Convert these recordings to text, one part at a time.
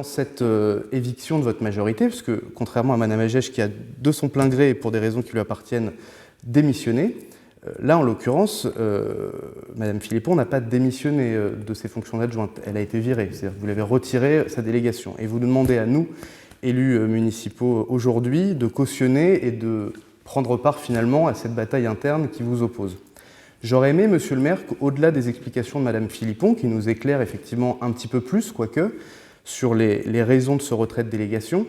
cette éviction de votre majorité, puisque contrairement à Mme Agege qui a de son plein gré et pour des raisons qui lui appartiennent démissionné, là en l'occurrence, Mme Philippon n'a pas démissionné de ses fonctions d'adjointe, elle a été virée, c'est-à-dire que vous l'avez retiré sa délégation et vous nous demandez à nous, élus municipaux aujourd'hui, de cautionner et de prendre part finalement à cette bataille interne qui vous oppose. J'aurais aimé, Monsieur le maire, qu'au-delà des explications de Mme Philippon, qui nous éclaire effectivement un petit peu plus, quoique, sur les raisons de ce retrait de délégation,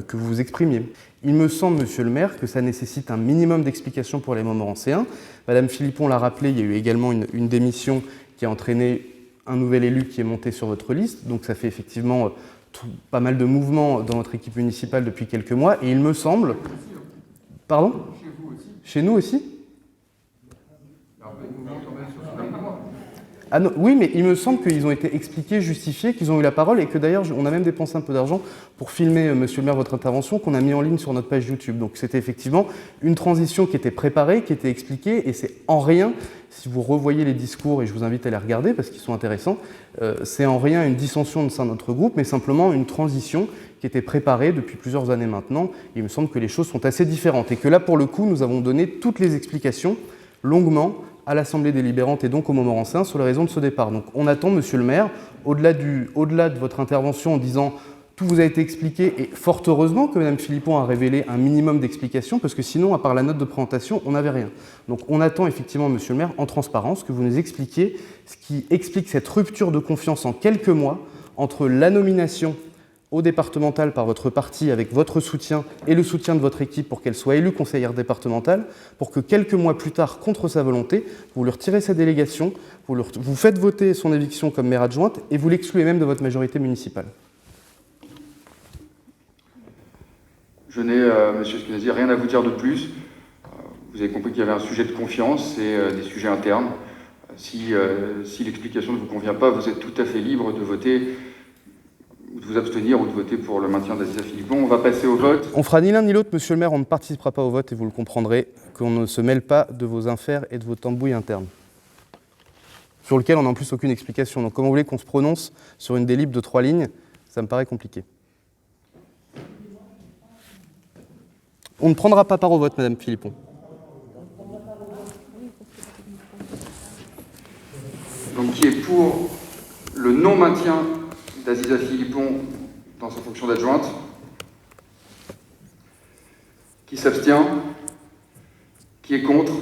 que vous vous exprimiez. Il me semble, Monsieur le maire, que ça nécessite un minimum d'explications pour les Montmorencéens. Mme Philippon l'a rappelé, il y a eu également une démission qui a entraîné un nouvel élu qui est monté sur votre liste, donc ça fait effectivement pas mal de mouvements dans notre équipe municipale depuis quelques mois, et il me semble... Pardon ? Chez vous aussi. Chez nous aussi ? Ah non, oui, mais il me semble qu'ils ont été expliqués, justifiés, qu'ils ont eu la parole et que d'ailleurs, on a même dépensé un peu d'argent pour filmer, Monsieur le maire, votre intervention qu'on a mis en ligne sur notre page YouTube. Donc c'était effectivement une transition qui était préparée, qui était expliquée et c'est en rien, si vous revoyez les discours, et je vous invite à les regarder parce qu'ils sont intéressants, c'est en rien une dissension au sein de notre groupe, mais simplement une transition qui était préparée depuis plusieurs années maintenant. Il me semble que les choses sont assez différentes et que là, pour le coup, nous avons donné toutes les explications longuement à l'Assemblée délibérante et donc aux Montmorencéens sur les raisons de ce départ. Donc on attend, Monsieur le maire, au-delà de votre intervention en disant tout vous a été expliqué, et fort heureusement que Mme Philippon a révélé un minimum d'explications, parce que sinon, à part la note de présentation, on n'avait rien. Donc on attend effectivement, Monsieur le maire, en transparence, que vous nous expliquiez ce qui explique cette rupture de confiance en quelques mois entre la nomination au départemental par votre parti avec votre soutien et le soutien de votre équipe pour qu'elle soit élue conseillère départementale, pour que quelques mois plus tard, contre sa volonté, vous lui retirez sa délégation, vous faites voter son éviction comme maire adjointe et vous l'excluez même de votre majorité municipale. Je n'ai, Monsieur Skenazy, rien à vous dire de plus. Vous avez compris qu'il y avait un sujet de confiance et des sujets internes. Si l'explication ne vous convient pas, vous êtes tout à fait libre de voter ou de vous abstenir ou de voter pour le maintien d'Aziza Philippon. On va passer au vote. On fera ni l'un ni l'autre, Monsieur le maire, on ne participera pas au vote et vous le comprendrez, qu'on ne se mêle pas de vos affaires et de vos tambouilles internes, sur lequel on n'a en plus aucune explication. Donc comment vous voulez qu'on se prononce sur une délib de 3 lignes, ça me paraît compliqué. On ne prendra pas part au vote, Madame Philippon. Donc qui est pour le non-maintien d'Aziza Philippon dans sa fonction d'adjointe? Qui s'abstient? Qui est contre?